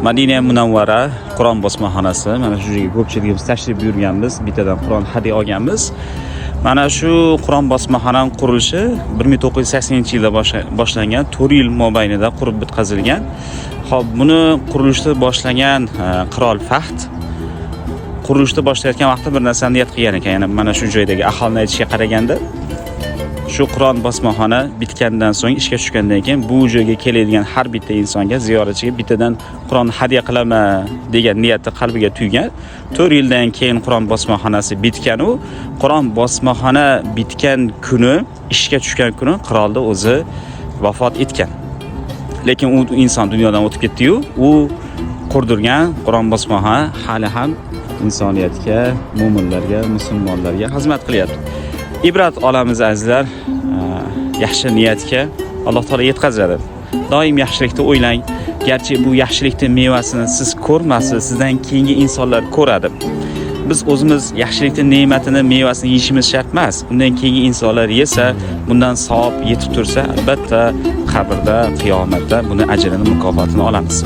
Madina Munawvara Qur'on bosmaxonasi. Mana shu yerga ko'pchiligimiz tashrif buyurganmiz. Bittadan Qur'on hadya olganmiz. Mana shu Qur'on bosmaxonaning qurilishi 1980-yilda boshlangan, 4 yil mobaynida qurib bitkazilgan. Xo'p, buni qurilishni boshlagan qirol Fahd qurilishni boshlayotgan vaqtda bir narsani niyat qilgan ekan. Yana mana shu joydagi aholini aytishiga qaraganda, shu Qur'on bosmaxona bitgandan so'ng ishga tushgandan keyin bu joyga keladigan har bitta insonga, ziyoratchiga bittadan Qur'on hadya qilaman degan niyatni qalbiga tuygan. 4 yildan keyin Qur'on bosmaxonasi bitgan. U Qur'on bosmaxona bitgan kuni, ishga tushgan kuni qirolning o'zi vafot etgan. Lekin u inson dunyodan o'tib ketdi-yu, u qurdirgan Qur'on bosmaxona hali ham insoniyatga, mu'minlarga, musulmonlarga xizmat qilyapti. Ibrat olamiz azizlar, yaxshi niyatga Alloh taolo yetkazadi. Doim yaxshilikni o'ylang. Garchi bu yaxshilikning mevasini siz ko'rmasiz, sizdan keyingi insonlar ko'radi. Biz o'zimiz yaxshilikning ne'matini, mevasini yeyishimiz shart emas. Undan keyingi insonlar yesa, bundan savob yetib tursa, albatta qabrda, qiyomatda buni ajrini, mukofotini olamiz.